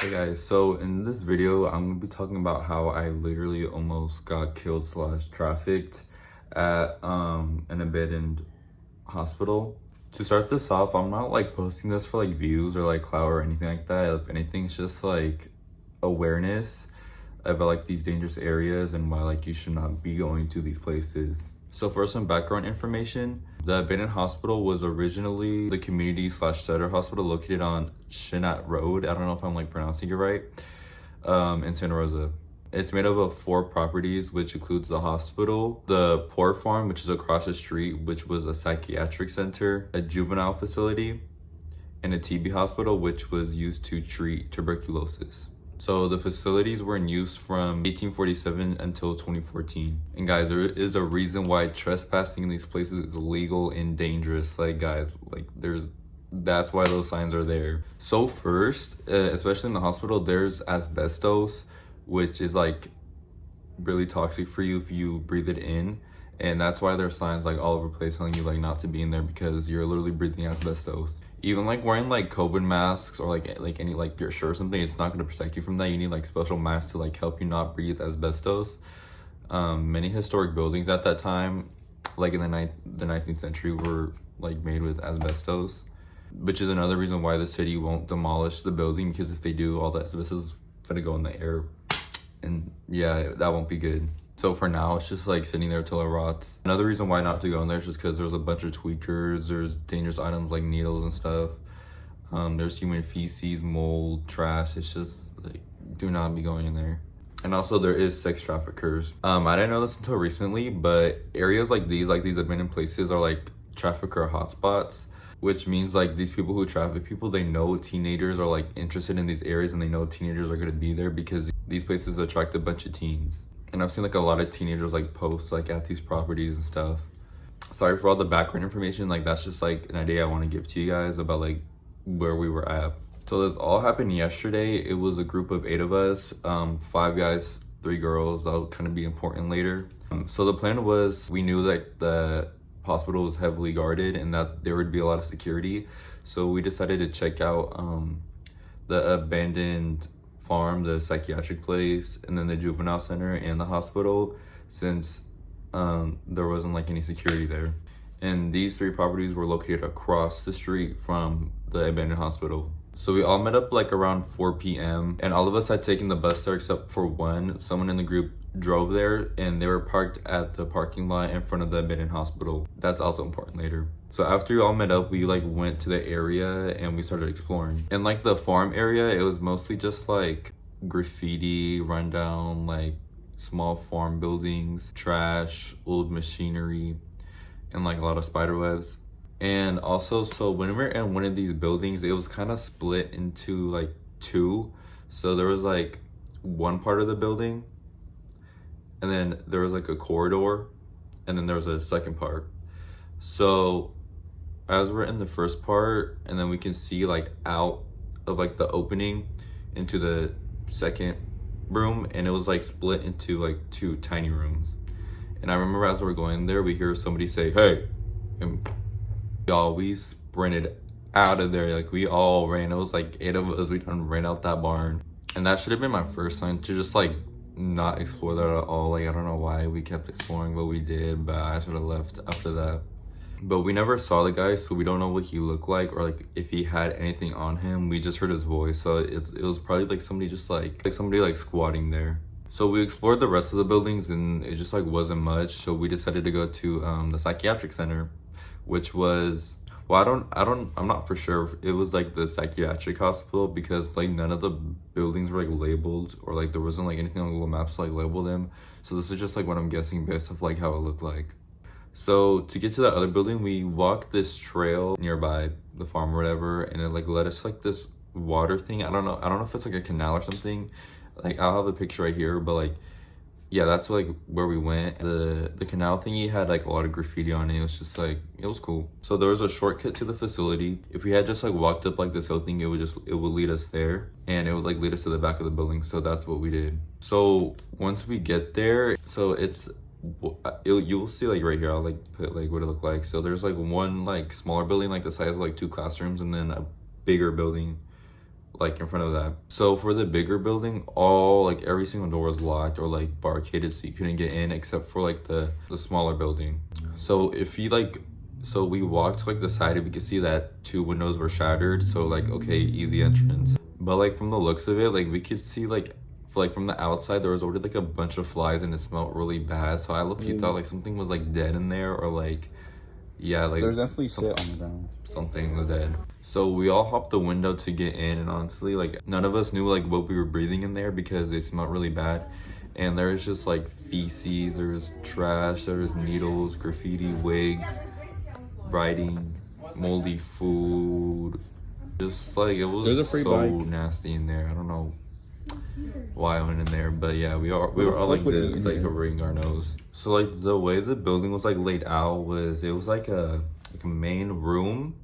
Hey guys, so in this video, I'm gonna be talking about how I literally almost got killed slash trafficked at an abandoned hospital. To start this off, I'm not like posting this for like views or like clout or anything like that. If anything, it's just like awareness about like these dangerous areas and why like you should not be going to these places. So for some background information, the abandoned hospital was originally the community slash center hospital located on Shinat Road. I don't know if I'm like pronouncing it right, in Santa Rosa. It's made up of 4 properties, which includes the hospital, the Port Farm, which is across the street, which was a psychiatric center, a juvenile facility, and a TB hospital, which was used to treat tuberculosis. So the facilities were in use from 1847 until 2014. And guys, there is a reason why trespassing in these places is illegal and dangerous. Like guys, like that's why those signs are there. So first, especially in the hospital, there's asbestos, which is like really toxic for you if you breathe it in. And that's why there's signs like all over the place telling you like not to be in there, because you're literally breathing asbestos. Even like wearing like COVID masks or like any like your shirt or something, it's not going to protect you from that. You need like special masks to like help you not breathe asbestos. Many historic buildings at that time, like in the 19th century, were like made with asbestos, which is another reason why the city won't demolish the building, because if they do, all the asbestos is gonna go in the air, and yeah, that won't be good. So for now, it's just like sitting there till it rots. Another reason why not to go in there is just because there's a bunch of tweakers, there's dangerous items like needles and stuff. There's human feces, mold, trash. It's just like, do not be going in there. And also there is sex traffickers. I didn't know this until recently, but areas like these abandoned places are like trafficker hotspots, which means like these people who traffic people, they know teenagers are like interested in these areas, and they know teenagers are gonna be there because these places attract a bunch of teens. And I've seen like a lot of teenagers like post like at these properties and stuff. Sorry for all the background information. Like that's just like an idea I want to give to you guys about like where we were at. So this all happened yesterday. It was a group of 8 of us, 5 guys, 3 girls. That'll kind of be important later. So the plan was, we knew that the hospital was heavily guarded and that there would be a lot of security. So we decided to check out the abandoned farm, the psychiatric place, and then the juvenile center and the hospital, since there wasn't like any security there. And these 3 properties were located across the street from the abandoned hospital. So we all met up like around 4 p.m. and all of us had taken the bus there except for one. Someone in the group drove there, and they were parked at the parking lot in front of the abandoned hospital. That's also important later. So after we all met up, we like went to the area and we started exploring. In like the farm area, it was mostly just like graffiti, rundown, like small farm buildings, trash, old machinery, and like a lot of spider webs. And also, so when we were in one of these buildings, it was kind of split into like 2. So there was like one part of the building, and then there was like a corridor, and then there was a second part. So as we're in the first part, and then we can see like out of like the opening into the second room, and it was like split into like 2 tiny rooms. And I remember as we're going there, we hear somebody say, "Hey," and y'all, we sprinted out of there. Like we all ran. It was like 8 of us. We done ran out that barn. And that should have been my first sign to just like not explore that at all. Like I don't know why we kept exploring, but we did. But I should have left after that. But we never saw the guy, so we don't know what he looked like or like if he had anything on him. We just heard his voice, so it was probably like somebody just like somebody like squatting there. So we explored the rest of the buildings, and it just like wasn't much. So we decided to go to the psychiatric center, which was, well, I'm not for sure if it was like the psychiatric hospital, because like none of the buildings were like labeled, or like there wasn't like anything on Google Maps to like label them. So this is just like what I'm guessing based off like how it looked like. So to get to that other building, we walked this trail nearby the farm or whatever, and it like led us to like this water thing. I don't know if it's like a canal or something. Like I'll have a picture right here, but like yeah, that's like where we went. The canal thingy had like a lot of graffiti on it. It was just like, it was cool. So there was a shortcut to the facility. If we had just like walked up like this whole thing, it would lead us there, and it would like lead us to the back of the building. So that's what we did. So once we get there, so you'll see like right here, I'll like put like what it looked like. So there's like one like smaller building, like the size of like 2 classrooms, and then a bigger building like in front of that. So for the bigger building, all like every single door was locked or like barricaded, so you couldn't get in except for like the smaller building. So if you like, so we walked to like the side and we could see that 2 windows were shattered, so like okay, easy entrance. But like from the looks of it, like we could see like from the outside there was already like a bunch of flies and it smelled really bad, so I look thought like something was like dead in there, or like yeah, like there's definitely shit on the ground. Something was dead. So we all hopped the window to get in, and honestly, like none of us knew like what we were breathing in there because it smelled really bad. And there's just like feces, there's trash, there's needles, graffiti, wigs, writing, moldy food. Just like it was a free so bike. nasty in there. I don't know why I went in there, but yeah, we were all like this, like covering our nose. So like the way the building was like laid out was, it was like a main room,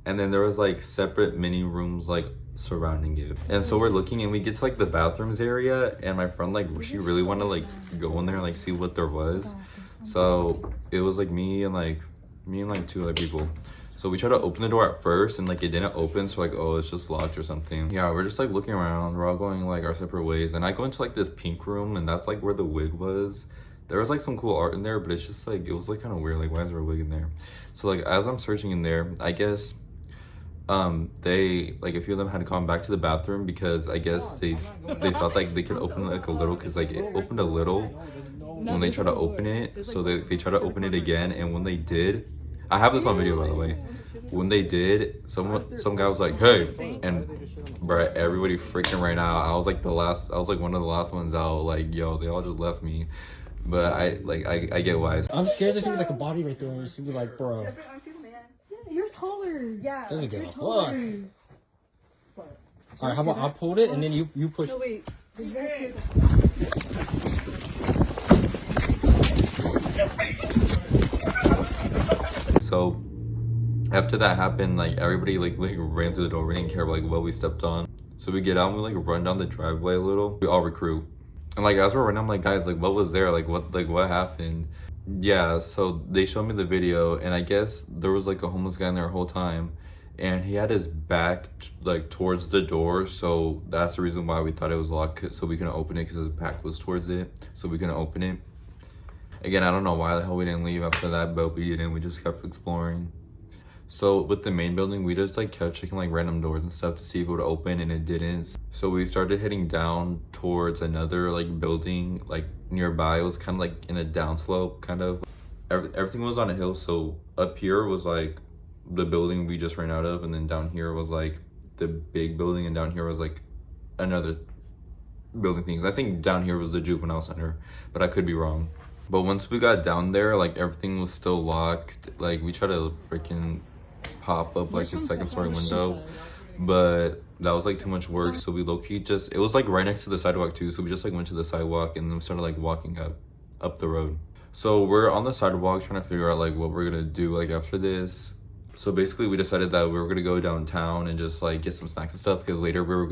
and then there was like separate mini rooms like surrounding it. And so we're looking and we get to like the bathrooms area, and my friend like she really wanted to like go in there and like see what there was. So it was like me and like 2 other people. So we tried to open the door at first and like it didn't open, so like, oh, it's just locked or something. Yeah, we're just like looking around, we're all going like our separate ways, and I go into like this pink room, and that's like where the wig was. There was like some cool art in there, but it's just like, it was like kind of weird, like why is there a wig in there? So like as I'm searching in there, I guess they like a few of them had to come back to the bathroom because I guess they thought like they could open like a little, because like it opened a little when they tried to open it. So they tried to open it again, and when they did, I have this on video by the way, when they did, some guy was like, hey, and bruh, everybody freaking ran out. I was like one of the last ones out, like yo, they all just left me. But I get why. I'm scared there's gonna be like a body right there and it's gonna be like, bro. You're taller. Yeah. Doesn't give a fuck. Alright, how about I pulled it and then you push. No, wait. So after that happened, like everybody like ran through the door. We didn't care like what we stepped on. So we get out and we like run down the driveway a little. We all recruit. And like as we're running, I'm like, guys, like what was there? Like what happened? Yeah, so they showed me the video, and I guess there was like a homeless guy in there the whole time, and he had his back like towards the door, so that's the reason why we thought it was locked, so we couldn't open it, because his back was towards it, so we couldn't open it. Again, I don't know why the hell we didn't leave after that, but we didn't. We just kept exploring. So with the main building, we just like kept checking like random doors and stuff to see if it would open, and it didn't. So we started heading down towards another like building like nearby. It was kind of like in a downslope, kind of. Everything was on a hill, so up here was like the building we just ran out of, and then down here was like the big building, and down here was like another building things. I think down here was the juvenile center, but I could be wrong. But once we got down there, like everything was still locked. Like we tried to freaking pop up like a second story window, but that was like too much work. So we low-key just, it was like right next to the sidewalk too, so we just like went to the sidewalk and then started like walking up the road. So we're on the sidewalk trying to figure out like what we're gonna do like after this. So basically we decided that we were gonna go downtown and just like get some snacks and stuff, because later we were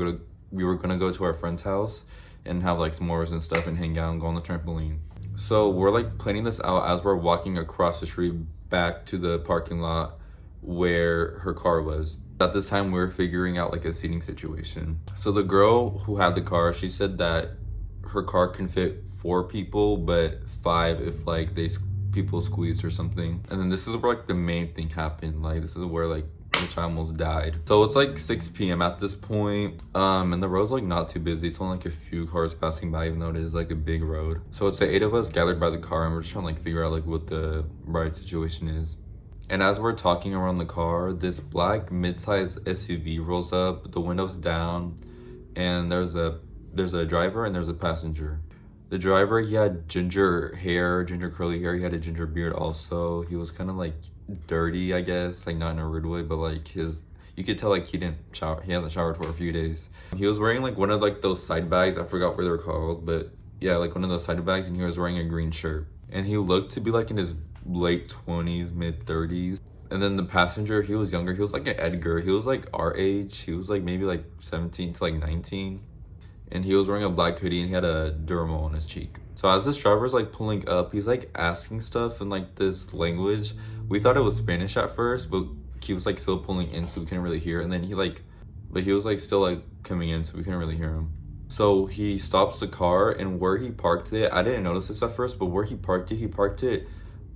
gonna go to our friend's house and have like s'mores and stuff and hang out and go on the trampoline. So we're like planning this out as we're walking across the street back to the parking lot where her car was. At this time, we were figuring out like a seating situation. So the girl who had the car, she said that her car can fit 4 people, but 5 if like people squeezed or something. And then this is where like the main thing happened. Like this is where like which I almost died. So it's like 6 p.m. at this point, and the road's like not too busy. It's only like a few cars passing by, even though it is like a big road. So it's the 8 of us gathered by the car, and we're just trying to like figure out like what the ride situation is. And as we're talking around the car, this black mid-sized SUV rolls up, the windows down, and there's a driver and there's a passenger. The driver, he had ginger curly hair. He had a ginger beard also. He was kind of like dirty, I guess, like not in a rude way, but like you could tell like he didn't shower. He hasn't showered for a few days. He was wearing like one of like those side bags. I forgot what they're called, but yeah, like one of those side bags, and he was wearing a green shirt. And he looked to be like in his late 20s, mid 30s. And then the passenger, he was younger. He was like an Edgar. He was like our age. He was like maybe like 17 to like 19. And he was wearing a black hoodie, and he had a dermal on his cheek. So as this driver's like pulling up, he's like asking stuff in like this language. We thought it was Spanish at first, but he was like still pulling in, so we couldn't really hear. And then he like but he was like still like coming in, so we couldn't really hear him. So he stops the car, and where he parked it, I didn't notice this at first, but where he parked it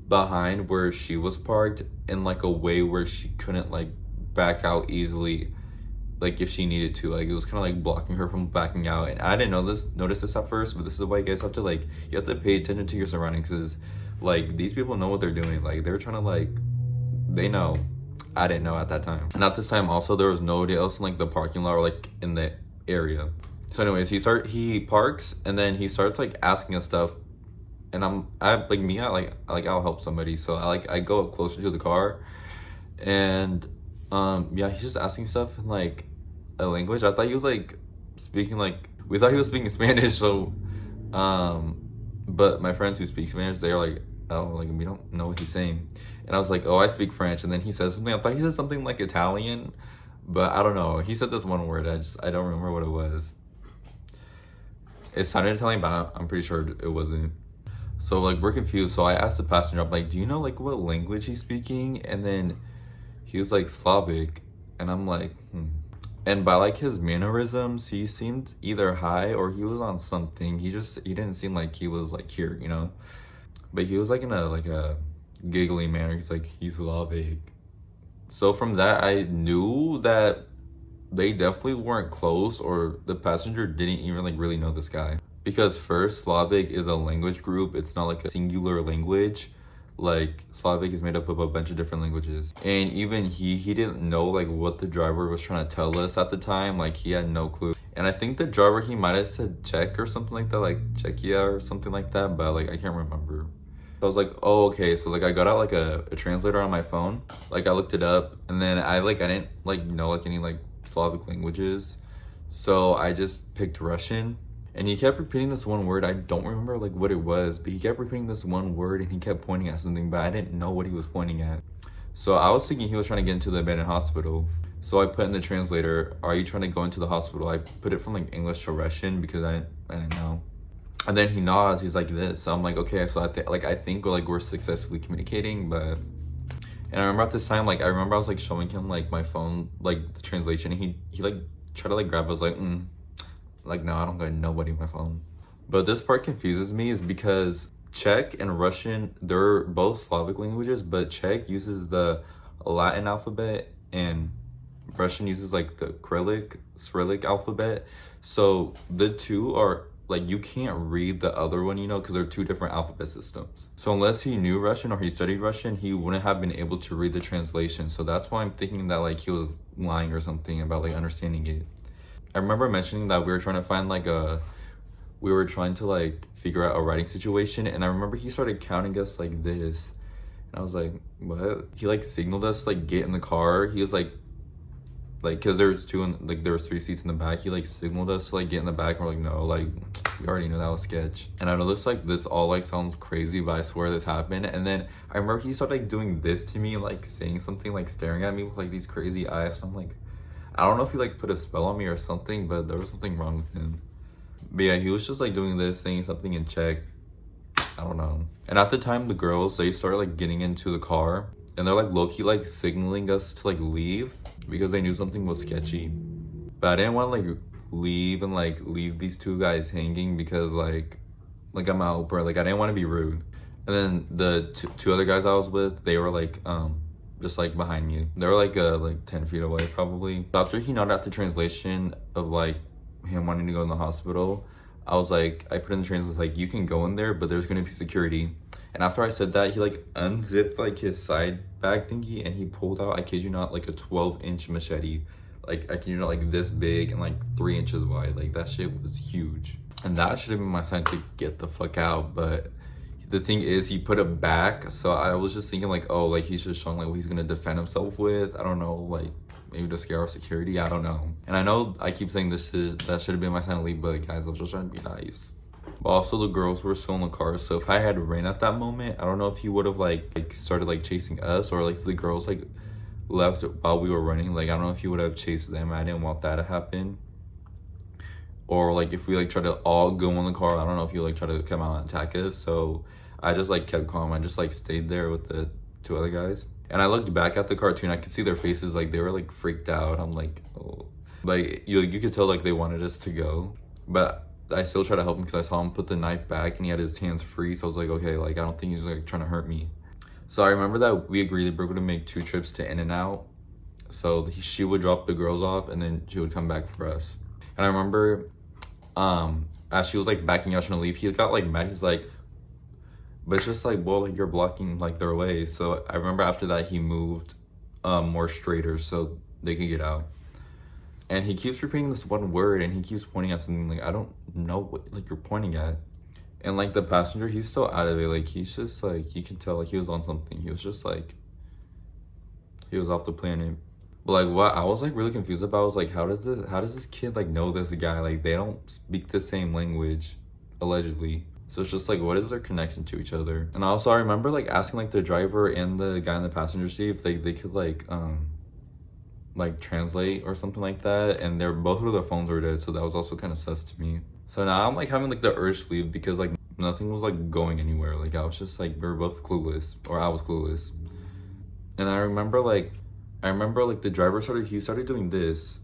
behind where she was parked in like a way where she couldn't like back out easily, like if she needed to. Like it was kind of like blocking her from backing out, and I didn't notice this at first, but this is why you guys have to like, you have to pay attention to your surroundings, because like these people know what they're doing. Like they're trying to like, they know. I didn't know at that time. And at this time also, there was nobody else in like the parking lot or like in the area. So anyways, he parks, and then he starts like asking us stuff, and I'll help somebody, so I go up closer to the car, and yeah, he's just asking stuff in like a language. I thought he was like speaking like, we thought he was speaking Spanish, so but my friends who speak Spanish, they're like, oh, like we don't know what he's saying. And I was like, oh, I speak French. And then he says something, I thought he said something like Italian, but I don't know. He said this one word, I don't remember what it was. It sounded Italian, but I'm pretty sure it wasn't. So like we're confused. So I asked the passenger, I'm like, do you know like what language he's speaking? And then he was like Slavic, and I'm like, And by like his mannerisms, he seemed either high or he was on something. He didn't seem like he was like here, you know. But he was like in a giggly manner. He's like, he's Slavic. So from that, I knew that they definitely weren't close, or the passenger didn't even like really know this guy. Because first, Slavic is a language group. It's not like a singular language. Like Slavic is made up of a bunch of different languages. And even he didn't know like what the driver was trying to tell us at the time. Like he had no clue. And I think the driver, he might have said Czech or something like that, like Czechia or something like that, but like I can't remember. I was like, oh, okay. So like I got out like a translator on my phone. Like I looked it up, and then I didn't like know like any like Slavic languages. So I just picked Russian. And he kept repeating this one word. I don't remember like what it was, but he kept repeating this one word, and he kept pointing at something, but I didn't know what he was pointing at. So I was thinking he was trying to get into the abandoned hospital. So I put in the translator, are you trying to go into the hospital? I put it from like English to Russian because I didn't know. And then he nods, he's like this. So I'm like, okay, so I think we're successfully communicating, but. And I remember at this time, like I was like showing him like my phone, like the translation, and he like tried to like grab it. I was like, no, I don't got nobody on my phone. But this part confuses me is because Czech and Russian, they're both Slavic languages, but Czech uses the Latin alphabet and Russian uses like the Cyrillic alphabet. So the two are like, you can't read the other one, you know, because they're two different alphabet systems. So unless he knew Russian or he studied Russian, he wouldn't have been able to read the translation. So that's why I'm thinking that like he was lying or something about like understanding it. I remember mentioning that we were trying to find we were trying to like figure out a writing situation, and I remember he started counting us like this, and I was like, what? He like signaled us like get in the car. He was like because there was there was 3 seats in the back. He like signaled us to like get in the back, and we're like, no, like we already knew that was sketch. And I know this all like sounds crazy, but I swear this happened. And then I remember he started like doing this to me, like saying something, like staring at me with like these crazy eyes. And I'm like, I don't know if he like put a spell on me or something, but there was something wrong with him. But yeah, he was just like doing this, saying something in Czech. I don't know. And at the time, the girls, they started like getting into the car, and they're like low-key like signaling us to like leave because they knew something was sketchy. But I didn't want to like leave and like leave these two guys hanging because like I'm out, bro. Like I didn't want to be rude. And then the two other guys I was with, they were like just like behind me. They were like 10 feet away probably. After he nodded at the translation of like him wanting to go in the hospital, I put in the translation like, you can go in there, but there's gonna be security. And after I said that, he like unzipped like his side bag thingy, and he pulled out, I kid you not, like a 12-inch machete. Like I kid you not, like this big and like 3 inches wide. Like that shit was huge. And that should have been my sign to get the fuck out, but the thing is, he put it back, so I was just thinking like, oh, like he's just showing like what he's gonna defend himself with. I don't know, like maybe to scare off security. I don't know. And I know I keep saying that should have been my sign to leave, but guys, I was just trying to be nice. But also the girls were still in the car, so if I had ran at that moment, I don't know if he would have like started like chasing us, or like if the girls like left while we were running. Like I don't know if he would have chased them. I didn't want that to happen. Or like if we like try to all go in the car, I don't know if you like try to come out and attack us. So I just like kept calm. I just like stayed there with the 2 other guys. And I looked back at the cartoon. I could see their faces, like they were like freaked out. I'm like, oh. Like you could tell like they wanted us to go, but I still tried to help him because I saw him put the knife back and he had his hands free. So I was like, okay, like I don't think he's like trying to hurt me. So I remember that we agreed that we were gonna make 2 trips to In-N-Out. So she would drop the girls off and then she would come back for us. And I remember as she was like backing out trying to leave, he got like mad. He's like, but it's just like, well, like you're blocking like their way. So I remember after that he moved more straighter so they could get out. And he keeps repeating this one word and he keeps pointing at something like I don't know what like you're pointing at. And like the passenger, he's still out of it. Like he's just like, you can tell like he was on something. He was just like, he was off the planet. But like what I was like really confused about was like how does this kid like know this guy? Like they don't speak the same language, allegedly. So it's just like, what is their connection to each other? And also I remember like asking like the driver and the guy in the passenger seat if they could like translate or something like that, and they're both of their phones were dead, so that was also kind of sus to me. So now I'm like having like the urge to leave because like nothing was like going anywhere. Like I was just like, we were both clueless, or I was clueless. And I remember like the driver started doing this,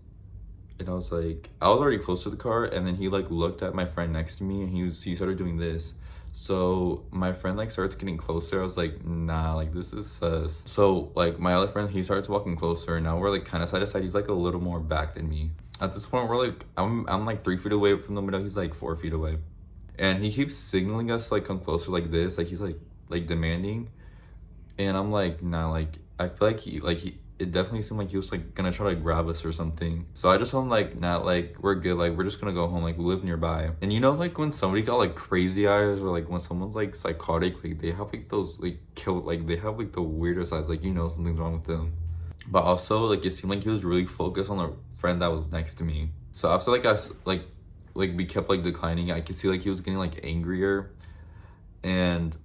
and I was already close to the car, and then he like looked at my friend next to me and he started doing this. So my friend like starts getting closer. I was like, nah, like this is sus. So like my other friend, he starts walking closer, and now we're like kind of side to side. He's like a little more back than me. At this point, we're like, I'm like 3 feet away from the window. He's like 4 feet away, and he keeps signaling us like come closer like this. Like he's like demanding, and I'm like, nah, like I feel like he it definitely seemed like he was like gonna try to grab us or something. So I just told him like, nah, like we're good, like we're just gonna go home, like we live nearby. And you know, like when somebody got like crazy eyes, or like when someone's like psychotic, like they have like those like they have like the weirdest eyes, like you know something's wrong with them. But also like it seemed like he was really focused on the friend that was next to me. So after like we kept like declining, I could see like he was getting like angrier, and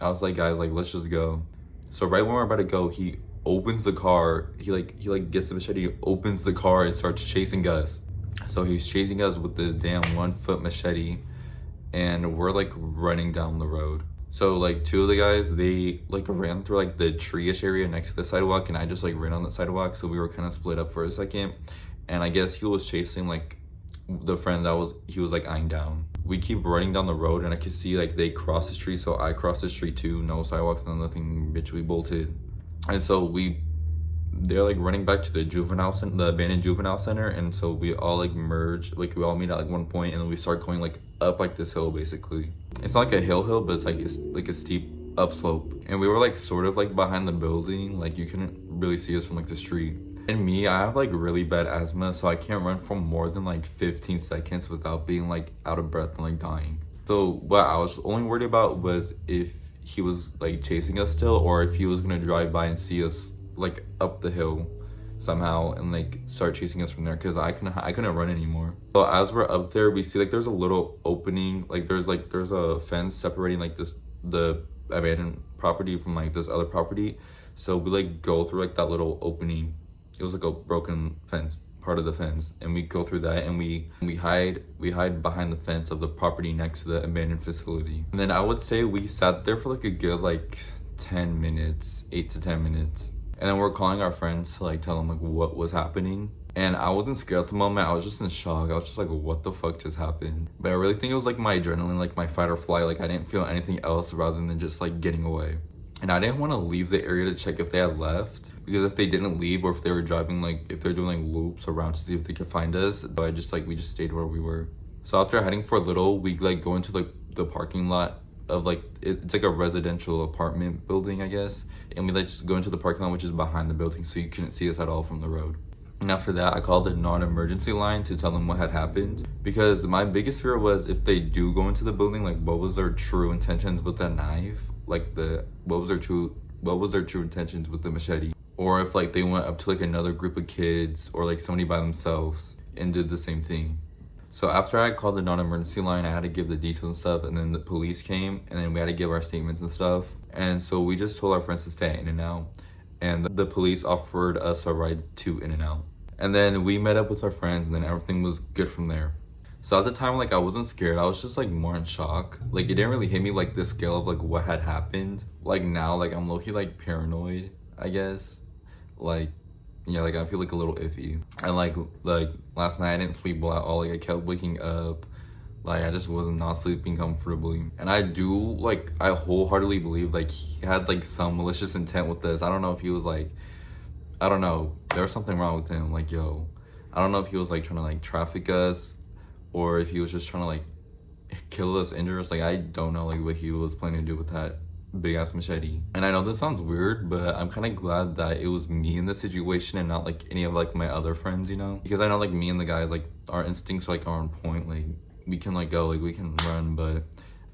I was like, guys, like let's just go. So right when we're about to go, he opens the car. He gets the machete, opens the car, and starts chasing us. So he's chasing us with this damn 1-foot machete, and we're like running down the road. So like 2 of the guys, they like ran through like the tree-ish area next to the sidewalk, and I just like ran on the sidewalk. So we were kind of split up for a second, and I guess he was chasing like the friend he was like eyeing down. We keep running down the road, and I could see like they cross the street, so I crossed the street too. No sidewalks, no nothing, bitch, we bolted. And so they're like running back to the abandoned juvenile center, and so we all like merge, like we all meet at like one point, and then we start going like up like this hill basically. It's not like a hill, but it's like a steep upslope, and we were like sort of like behind the building, like you couldn't really see us from like the street. And me, I have like really bad asthma, so I can't run for more than like 15 seconds without being like out of breath and like dying. So what I was only worried about was if he was like chasing us still, or if he was gonna drive by and see us like up the hill somehow and like start chasing us from there, because I couldn't run anymore. So as we're up there, we see like there's a little opening, like there's a fence separating like the abandoned property from like this other property. So we like go through like that little opening. It was like a broken fence, part of the fence, and we go through that, and we hide behind the fence of the property next to the abandoned facility. And then I would say we sat there for like a good like 10 minutes, 8 to 10 minutes. And then we're calling our friends to like tell them like what was happening. And I wasn't scared at the moment. I was just in shock. I was just like, what the fuck just happened? But I really think it was like my adrenaline, like my fight or flight. Like I didn't feel anything else rather than just like getting away. And I didn't want to leave the area to check if they had left, because if they didn't leave, or if they were driving, like if they're doing like loops around to see if they could find us, but we just stayed where we were. So after heading for a little, we like go into like the parking lot of like, it's like a residential apartment building, I guess. And we like just go into the parking lot, which is behind the building, so you couldn't see us at all from the road. And after that, I called the non-emergency line to tell them what had happened, because my biggest fear was if they do go into the building, like what was their true intentions with the knife? Like what was their true intentions with the machete? Or if like they went up to like another group of kids or like somebody by themselves and did the same thing. So after I called the non-emergency line, I had to give the details and stuff, and then the police came, and then we had to give our statements and stuff. And so we just told our friends to stay at In-N-Out, and the police offered us a ride to In-N-Out. And then we met up with our friends, and then everything was good from there. So at the time, like I wasn't scared, I was just like more in shock. Like it didn't really hit me like the scale of like what had happened. Like now, like I'm low-key like paranoid, I guess. Like yeah, like I feel like a little iffy. And like last night I didn't sleep well at all. Like I kept waking up. Like I just was not sleeping comfortably. And I wholeheartedly believe like he had like some malicious intent with this. I don't know if he was like, I don't know, there was something wrong with him. Like, yo, I don't know if he was like trying to like traffic us, or if he was just trying to like kill us, injure us. Like I don't know like what he was planning to do with that big ass machete. And I know this sounds weird, but I'm kind of glad that it was me in this situation and not like any of like my other friends, you know, because I know like me and the guys, like our instincts like are on point. Like we can like go, like we can run, but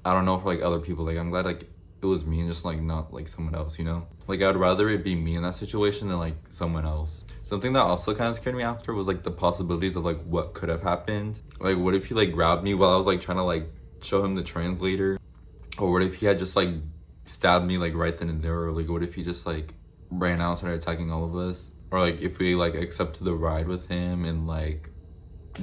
I don't know for like other people. Like I'm glad like it was me and just like not like someone else, you know. Like I'd rather it be me in that situation than like someone else. Something that also kind of scared me after was like the possibilities of like what could have happened. Like what if he like grabbed me while I was like trying to like show him the translator, or what if he had just like stabbed me like right then and there, or like what if he just like ran out and started attacking all of us, or like if we like accepted the ride with him and like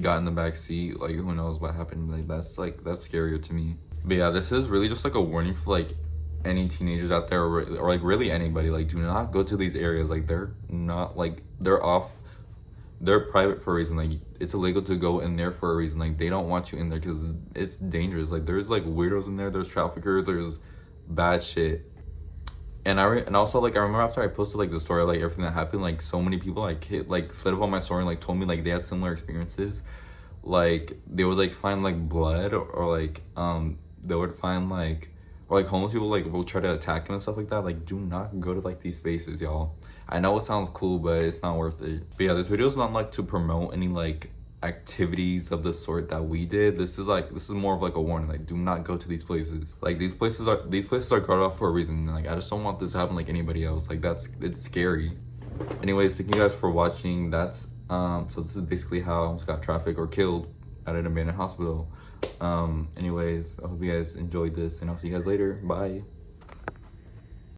got in the back seat, like who knows what happened. Like that's scarier to me. But yeah, this is really just like a warning for like any teenagers out there, or like really anybody. Like do not go to these areas. Like they're not like they're private for a reason. Like it's illegal to go in there for a reason. Like they don't want you in there because it's dangerous. Like there's like weirdos in there, there's traffickers, there's bad shit. And and also like I remember after I posted like the story, like everything that happened, like so many people like slid up on my story and like told me like they had similar experiences. Like they would like find like blood, or like they would find like, or like homeless people like will try to attack them and stuff like that. Like do not go to like these spaces, y'all. I know it sounds cool, but it's not worth it. But yeah, this video is not like to promote any like activities of the sort that we did. This is more of like a warning. Like do not go to these places. Like these places are guarded off for a reason. Like I just don't want this to happen like anybody else. Like it's scary. Anyways, thank you guys for watching. That's so this is basically how I almost got trafficked or killed at an abandoned hospital. Anyways, I hope you guys enjoyed this, and I'll see you guys later. Bye.